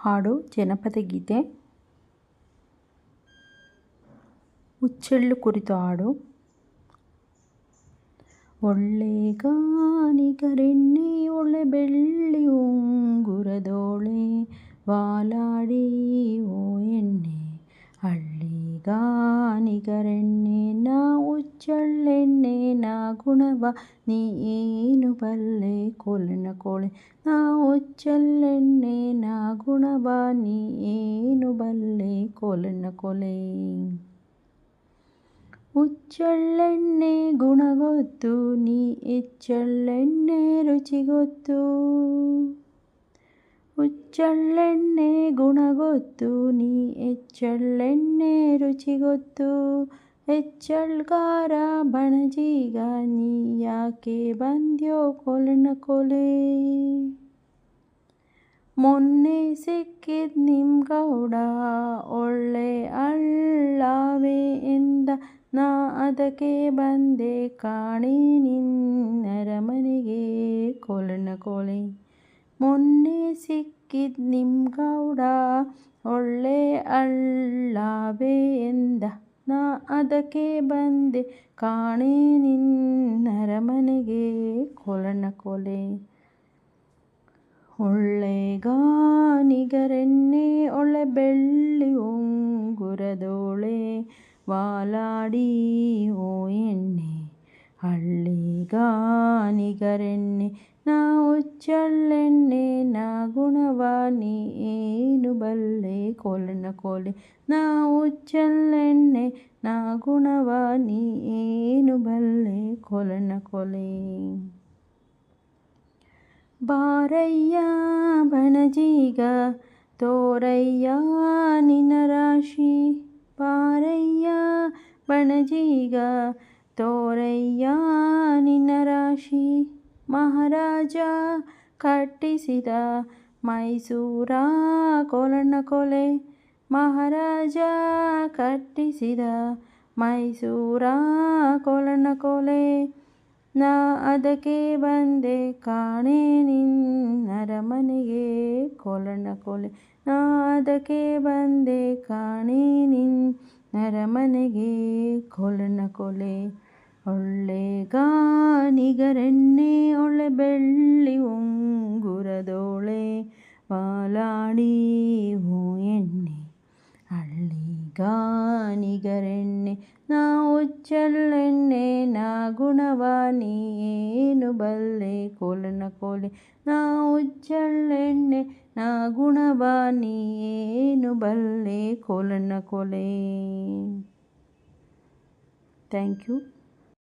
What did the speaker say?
ಹಾಡು ಜನಪದ ಗೀತೆ. ಹುಚ್ಚೆಳ್ಳು ಕುರಿತು ಹಾಡು. ಒಳ್ಳೆ ಗಾನಿಗರೆನ್ನೆ ಒಳ್ಳೆ ಬೆಳ್ಳಿ ಉಂಗುರದೋಳೆ ವಾಲಾಡಿ ಓ ಎಣ್ಣೆ ಹಳ್ಳಿಗಾನಿಗರೆನ್ನೆ ನಾ ಹುಚ್ಚೆಳ್ಳೆಣ್ಣೆ ನಾ ಗುಣವ ನೀ ಏನು ಬಲ್ಲೆ ಕೋಲನ ಕೋಳೆ ನಾ ಹುಚ್ಚೆಳ್ಳೆಣ್ಣೆ ನಾ ಗುಣವ ನೀ ಏನು ಬಲ್ಲೆ ಕೋಲನ ಕೋಲೆ. ಹುಚ್ಚೆಳ್ಳೆಣ್ಣೆ ಗುಣ ಗೊತ್ತು ನೀ ಎಚ್ಚೆಳ್ಳೆಣ್ಣೆ ರುಚಿ ಗೊತ್ತು. ಹುಚ್ಚೆಳ್ಳೆಣ್ಣೆ ಗುಣ ಗೊತ್ತು ನೀ ಎಚ್ಚೆಳ್ಳೆಣ್ಣೆ ರುಚಿ ಗೊತ್ತು. ಎಚ್ಚೆಳ್ಗಾರ ಬಣಜೀಗ ನೀ ಯಾಕೆ ಬಂದ್ಯೋ ಕೋಲನ ಕೋಲೆ. ಮೊನ್ನೆ ಸಿಕ್ಕಿದ್ ನಿಮ್ ಗೌಡ ಒಳ್ಳೆ ಅಳ್ಳಾವೆ ಎಂದ ನಾ ಅದಕ್ಕೆ ಬಂದೆ ಕಾಣೆ ನಿನ್ನರಮನೆಗೆ ಕೋಲನ ಕೋಲೆ. ಮೊನ್ನೆ ಸಿಕ್ಕಿದ್ ನಿಮ್ ಗೌಡ ಒಳ್ಳೆ ಅಳ್ಳಾವೆ ಎಂದ ನಾ ಅದಕ್ಕೆ ಬಂದೆ ಕಾಣೆ ನಿನ್ನರಮನೆಗೆ ಕೋಲನ ಕೋಲೆ. ಒಳ್ಳೆ ಗಾನಿಗರೆನ್ನೆ ಒಳ್ಳೆ ಬೆಳ್ಳಿ ಉಂಗುರದೋಳೆ ವಾಲಾಡಿ ಓ ಎಣ್ಣೆ ಹಳ್ಳಿಗಾನಿಗರೆನ್ನೆ ನಾ ಹುಚ್ಚೆಳ್ಳೆಣ್ಣೆ ನಾ ಗುಣವ ನೀ ಏನು ಬಲ್ಲೆ ಕೋಲನ ಕೋಲೆ ನಾ ಹುಚ್ಚೆಳ್ಳೆಣ್ಣೆ ನಾ ಗುಣವ ನೀ ಏನು ಬಲ್ಲೆ ಕೋಲನ ಕೋಲೆ. ಬಾರಯ್ಯ ಬಣಜೀಗ ತೋರಯ್ಯ ನಿನ್ನ ರಾಶಿ ಬಾರಯ್ಯ ಬಣಜೀಗ ತೋರಯ್ಯ ನಿನ್ನ ರಾಶಿ. ಮಹಾರಾಜ ಕಟ್ಟಿಸಿದ ಮೈಸೂರ ಕೋಲನ ಕೋಲೆ ಮಹಾರಾಜ ಕಟ್ಟಿಸಿದ ಮೈಸೂರ ಕೋಲನ ಕೋಲೆ. ನಾ ಅದಕ್ಕೆ ಬಂದೆ ಕಾಣೆ ನಿನ್ನರಮನೆಗೆ ಕೋಲನ ಕೋಲೆ ನಾ ಅದಕ್ಕೆ ಬಂದೆ ಕಾಣೆ ನಿನ್ನರಮನೆಗೆ ಕೋಲನ ಕೋಲೆ. ಒಳ್ಳೆ ಗಾನಿಗರೆನ್ನೆ ಒಳ್ಳೆ ಬೆಳ್ಳಿ ಉಂಗುರದೋಳೆ ವಾಲಾಡಿ ಓ ಎಣ್ಣೆ ಹಳ್ಳಿಗಾನಿಗರೆನ್ನೆ ನಾ ಹುಚ್ಚೆಳ್ಳೆಣ್ಣೆ ನಾ ಗುಣವ ನೀ ಏನು ಬಲ್ಲೆ ಕೋಲನ ಕೋಲೆ ನಾ ಹುಚ್ಚೆಳ್ಳೆಣ್ಣೆ ನಾ ಗುಣವ ನೀ ಏನು ಬಲ್ಲೆ ಕೋಲನ ಕೋಲೆ. Thank you.